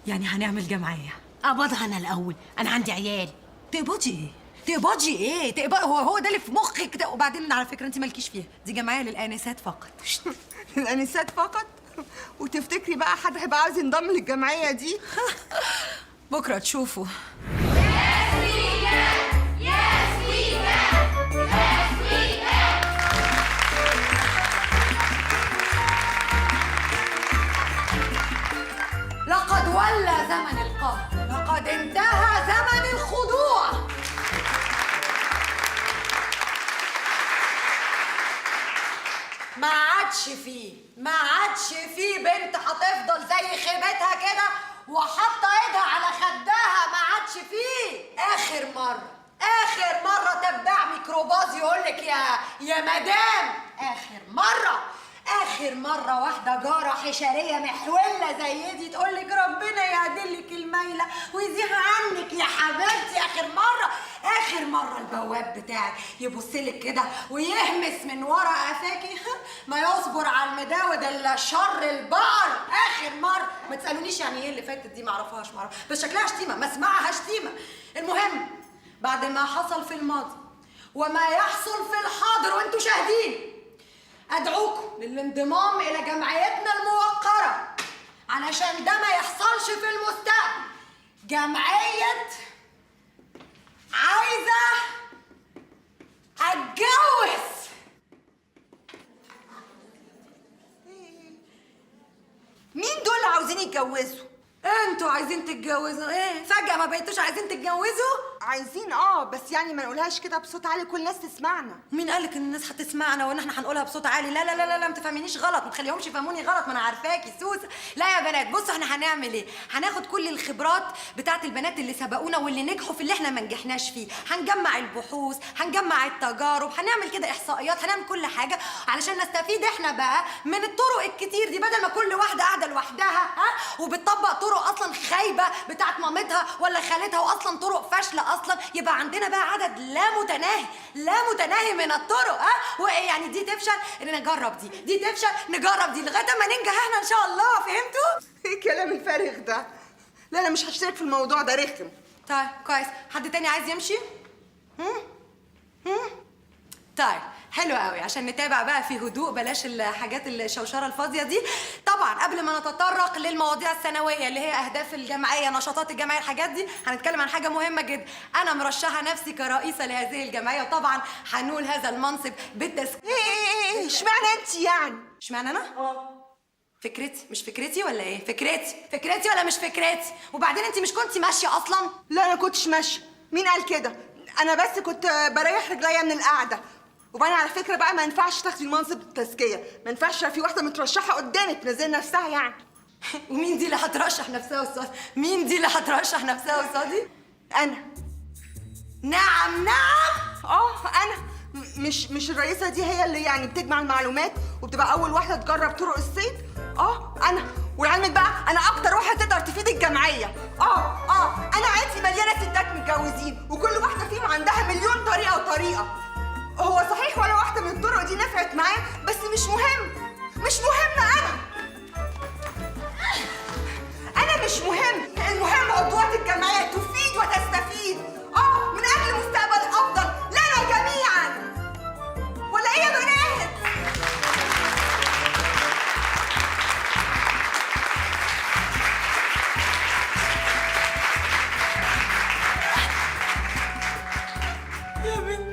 يعني هنعمل جمعيه. اقبضها انا الاول، انا عندي عيال. تقبضي ايه؟ تقبضي ايه؟ تقبضي هو ده اللي في مخك ده. وبعدين على فكره انت مالكيش فيها، دي جمعيه للانسات فقط. الانسات فقط؟ وتفتكري بقى حد هيبقى عاوز ينضم للجمعيه دي؟ بكره تشوفوا. لقد ولى زمن القهر، لقد انتهى زمن الخضوع. ما عادش فيه بنت هتفضل زي خيبتها كده وحاطه ايدها على خدها. ما عادش فيه. اخر مره تبع ميكروباص يقولك يا مدام. اخر مره واحده جاره حشريه محوله زي دي تقولك ربنا يعدلك الميله ويزيح عنك يا حبيبتي. اخر مره البواب بتاعك يبصلك كده ويهمس من ورا قفاكي ما يصبر على المداود الا شر البقر. اخر مره. ما تسالونيش يعني ايه اللي فاتت دي، ما اعرفهاش بس شكلها شتيمه، ما اسمعها شتيمه. المهم بعد ما حصل في الماضي وما يحصل في الحاضر وانتوا شاهدين، أدعوكم للانضمام إلى جمعيتنا الموقرة علشان ده ما يحصلش في المستقبل. جمعية عايزة أتجوز. مين دول عاوزين يتجوزوا؟ انتوا عايزين تتجوزوا ايه؟ فجأة ما بقيتوش عايزين تتجوزوا؟ عايزين بس يعني ما نقولهاش كده بصوت عالي كل الناس تسمعنا. مين قالك ان الناس هتسمعنا وان احنا هنقولها بصوت عالي؟ لا لا لا لا, لا ما تفهمينيش غلط، ما تخليهمش يفهموني غلط، ما انا عارفاكي سوسه. لا يا بنات بصوا احنا هنعمل ايه؟ هناخد كل الخبرات بتاعت البنات اللي سبقونا واللي نجحوا في اللي احنا ما نجحناش فيه، هنجمع البحوث، هنجمع التجارب، هنعمل كده احصائيات، هنعمل كل حاجه علشان نستفيد احنا بقى من الطرق الكتير دي، بدل ما كل واحده قاعده لوحدها وبتطبق طرق اصلا خايبه بتاعت مامتها ولا خالتها واصلا طرق فاشله اصلا. يبقى عندنا بقى عدد لا متناهي من الطرق. وايه يعني دي تفشل نجرب دي تفشل نجرب دي لغايه ما ننجح احنا ان شاء الله. فهمتوا؟ ايه الكلام الفارغ ده؟ لا انا مش هشترك في الموضوع ده، رخم. طيب كويس. حد تاني عايز يمشي؟ طيب حلو قوي. عشان نتابع بقى في هدوء، بلاش الحاجات الشوشره الفاضيه دي. طبعا قبل ما نتطرق للمواضيع السنويه اللي هي اهداف الجمعيه، نشاطات الجمعيه، الحاجات دي، هنتكلم عن حاجه مهمه جدا. انا مرشحه نفسي كرئيسه لهذه الجمعيه، وطبعا هنول هذا المنصب بالتسكين. ايه اشمعنى انت يعني؟ اشمعنى انا؟ فكرتي مش فكرتي ولا ايه؟ فكرتي ولا مش فكرتي؟ وبعدين انت مش كنتي ماشيه اصلا؟ لا انا كنتش ماشيه. مين قال كده؟ انا بس كنت بريح رجليا من القعده. وبعدين على فكره بقى ما ينفعش تاخدي منصب التزكيه، ما ينفعش في واحده مترشحه قدامك تنزل نفسها يعني. ومين دي اللي هترشح نفسها قصادي؟ انا. نعم انا مش الرئيسه دي هي اللي يعني بتجمع المعلومات وبتبقى اول واحده تجرب طرق الصيد. انا. ولعلمك بقى انا اكتر واحده تقدر تفيد الجمعيه. انا عيلتي مليانه ستات متجوزين وكل واحده فيهم عندها مليون طريقه وطريقه. هو صحيح ولا واحده من الطرق دي نفعت معايا، بس مش مهم. انا مش مهم. المهم عضوات الجمعيه تفيد وتستفيد من اجل مستقبل افضل لنا جميعا. ولا ايه يا بنات؟ يا بنتي